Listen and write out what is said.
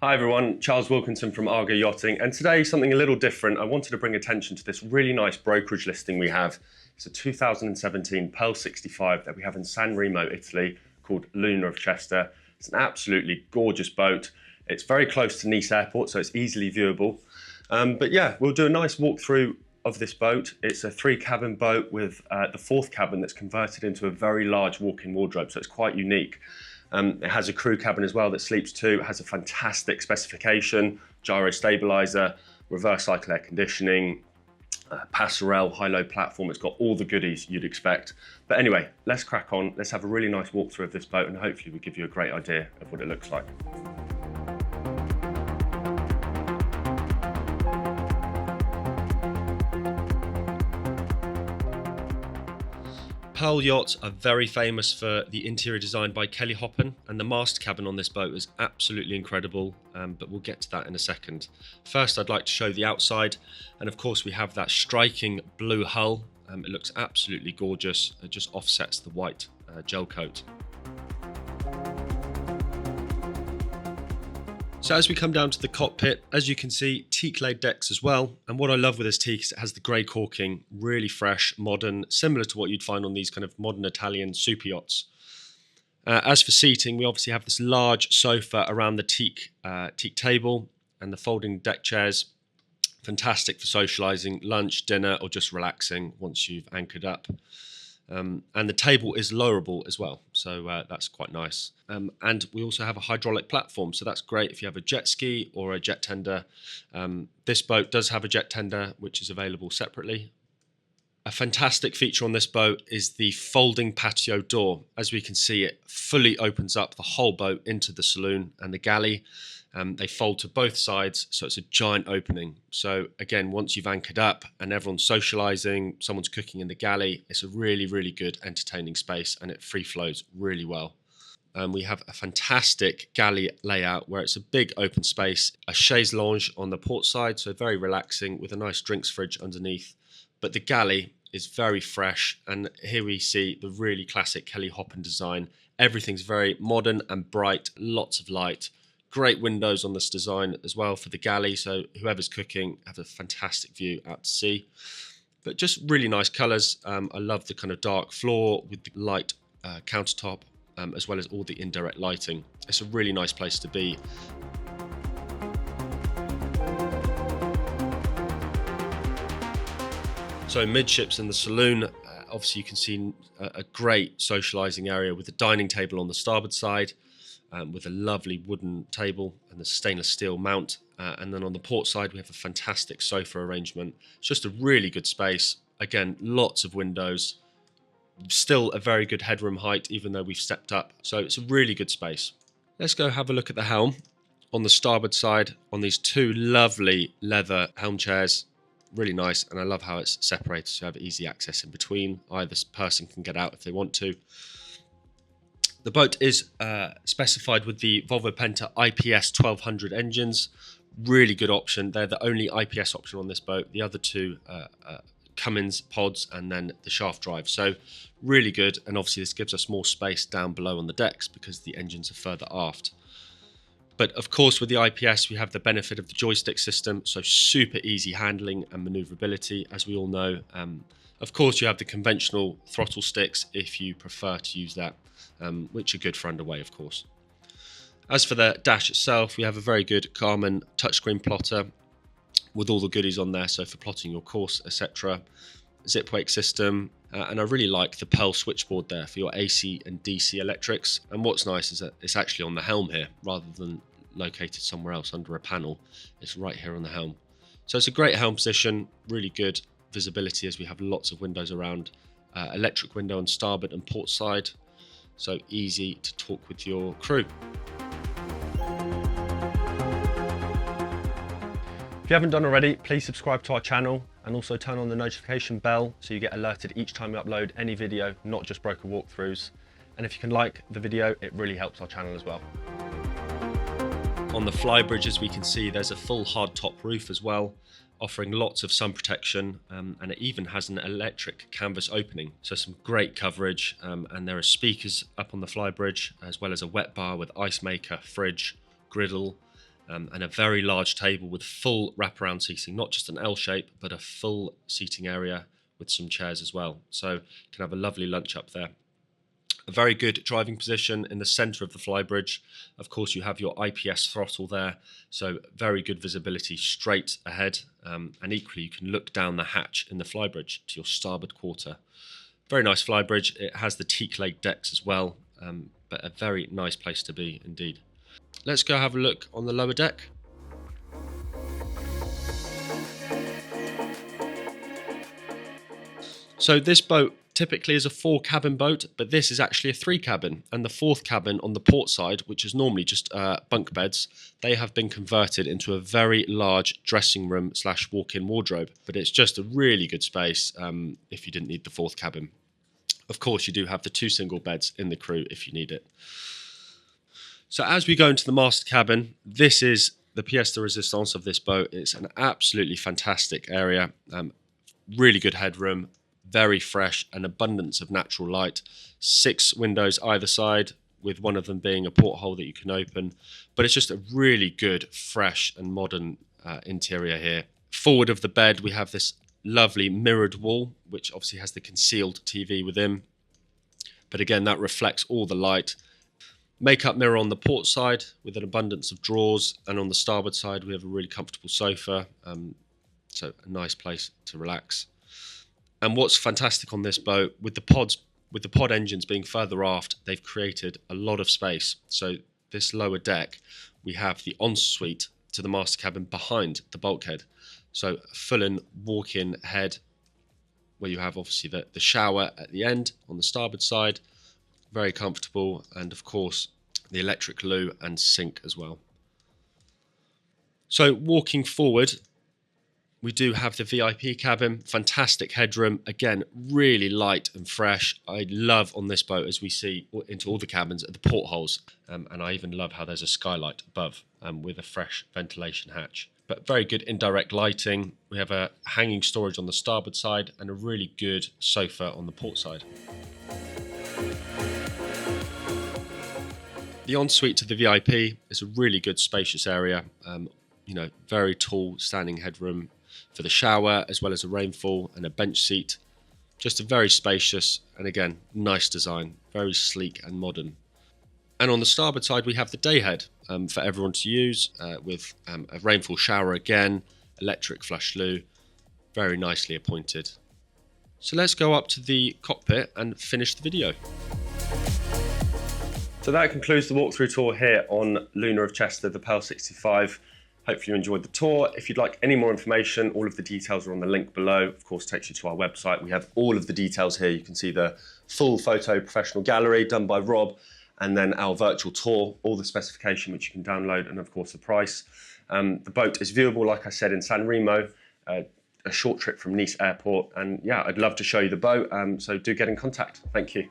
Hi everyone, Charles Wilkinson from Argo Yachting, and today something a little different. I wanted to bring attention to this really nice brokerage listing we have. It's a 2017 Pearl 65 that we have in San Remo, Italy, called Luna of Chester. It's an absolutely gorgeous boat. It's very close to Nice Airport, so it's easily viewable. But yeah, we'll do a nice walkthrough of this boat. It's a 3-cabin boat with the 4th cabin that's converted into a very large walk-in wardrobe, so it's quite unique. It has a crew cabin as well that sleeps 2. It has a fantastic specification, gyro stabiliser, reverse cycle air conditioning, Passerelle high-low platform. It's got all the goodies you'd expect. But anyway, let's crack on. Let's have a really nice walkthrough of this boat and hopefully we'll give you a great idea of what it looks like. Pearl yachts are very famous for the interior design by Hoppen, and the mast cabin on this boat is absolutely incredible, but we'll get to that in a second. First, I'd like to show the outside, and of course we have that striking blue hull. It looks absolutely gorgeous. It just offsets the white gel coat. So as we come down to the cockpit, as you can see, teak laid decks as well. And what I love with this teak is it has the grey caulking, really fresh, modern, similar to what you'd find on these kind of modern Italian super yachts. As for seating, we obviously have this large sofa around the teak table and the folding deck chairs. Fantastic for socialising, lunch, dinner, or just relaxing once you've anchored up. And the table is lowerable as well, so that's quite nice. And we also have a hydraulic platform, so that's great if you have a jet ski or a jet tender. This boat does have a jet tender, which is available separately. A fantastic feature on this boat is the folding patio door. As we can see, it fully opens up the whole boat into the saloon and the galley. They fold to both sides, so it's a giant opening. So again, once you've anchored up and everyone's socialising, someone's cooking in the galley, it's a really, really good entertaining space and it free flows really well. We have a fantastic galley layout where it's a big open space, a chaise lounge on the port side, so very relaxing with a nice drinks fridge underneath. But the galley is very fresh, and here we see the really classic Hoppen design. Everything's very modern and bright, lots of light. Great windows on this design as well for the galley, so whoever's cooking have a fantastic view out to sea. But just really nice colours. I love the kind of dark floor with the light countertop, as well as all the indirect lighting. It's a really nice place to be. So midships in the saloon, obviously you can see a great socialising area with the dining table on the starboard side. With a lovely wooden table and the stainless steel mount. And then on the port side, we have a fantastic sofa arrangement. It's just a really good space. Again, lots of windows. Still a very good headroom height, even though we've stepped up. So it's a really good space. Let's go have a look at the helm. On the starboard side, on these 2 lovely leather helm chairs. Really nice. And I love how it's separated so you have easy access in between. Either person can get out if they want to. The boat is specified with the Volvo Penta IPS1200 engines. Really good option. They're the only IPS option on this boat. The other 2 Cummins pods and then the shaft drive. So really good. And obviously this gives us more space down below on the decks because the engines are further aft. But of course with the IPS we have the benefit of the joystick system. So super easy handling and manoeuvrability, as we all know. Of course you have the conventional throttle sticks if you prefer to use that. Which are good for underway, of course. As for the dash itself, we have a very good Garmin touchscreen plotter with all the goodies on there, so for plotting your course, etc. Zip wake system, and I really like the Pearl switchboard there for your AC and DC electrics. And what's nice is that it's actually on the helm here, rather than located somewhere else under a panel. It's right here on the helm. So it's a great helm position, really good visibility as we have lots of windows around. Electric window on starboard and port side. So easy to talk with your crew. If you haven't done already, please subscribe to our channel and also turn on the notification bell so you get alerted each time we upload any video, not just broker walkthroughs. And if you can like the video, it really helps our channel as well. On the flybridge, as we can see, there's a full hard top roof as well, offering lots of sun protection, and it even has an electric canvas opening, so some great coverage. And there are speakers up on the flybridge, as well as a wet bar with ice maker, fridge, griddle, and a very large table with full wraparound seating, not just an L shape, but a full seating area with some chairs as well. So you can have a lovely lunch up there. A very good driving position in the centre of the flybridge. Of course, you have your IPS throttle there, so very good visibility straight ahead, and equally you can look down the hatch in the flybridge to your starboard quarter. Very nice flybridge. It has the teak leg decks as well, but a very nice place to be indeed. Let's go have a look on the lower deck. So this boat typically is a 4-cabin boat, but this is actually a 3-cabin, and the 4th cabin on the port side, which is normally just bunk beds, they have been converted into a very large dressing room / walk-in wardrobe, but it's just a really good space if you didn't need the 4th cabin. Of course, you do have the 2 single beds in the crew if you need it. So as we go into the master cabin, this is the pièce de résistance of this boat. It's an absolutely fantastic area, really good headroom, very fresh, an abundance of natural light, 6 windows either side, with one of them being a porthole that you can open. But it's just a really good, fresh and modern interior here. Forward of the bed, we have this lovely mirrored wall, which obviously has the concealed TV within. But again, that reflects all the light. Makeup mirror on the port side with an abundance of drawers, and on the starboard side we have a really comfortable sofa, so a nice place to relax. And what's fantastic on this boat, with the pod engines being further aft, they've created a lot of space. So this lower deck, we have the ensuite to the master cabin behind the bulkhead. So a full-in walk-in head, where you have obviously the shower at the end on the starboard side, very comfortable, and of course the electric loo and sink as well. So walking forward, we do have the VIP cabin, fantastic headroom, again really light and fresh. I love on this boat, as we see into all the cabins, at the portholes, and I even love how there's a skylight above with a fresh ventilation hatch. But very good indirect lighting. We have a hanging storage on the starboard side and a really good sofa on the port side. The ensuite to the VIP is a really good spacious area. Very tall standing headroom for the shower, as well as a rainfall and a bench seat. Just a very spacious and again nice design, very sleek and modern. And on the starboard side we have the day head for everyone to use, with a rainfall shower again, electric flush loo, very nicely appointed. So let's go up to the cockpit and finish the video. So that concludes the walkthrough tour here on Luna of Chester, the Pearl 65. Hopefully you enjoyed the tour. If you'd like any more information, all of the details are on the link below. Of course, takes you to our website. We have all of the details here. You can see the full photo professional gallery done by Rob, and then our virtual tour, all the specification which you can download, and of course the price. The boat is viewable, like I said, in San Remo, a short trip from Nice Airport. And yeah, I'd love to show you the boat, so do get in contact. Thank you.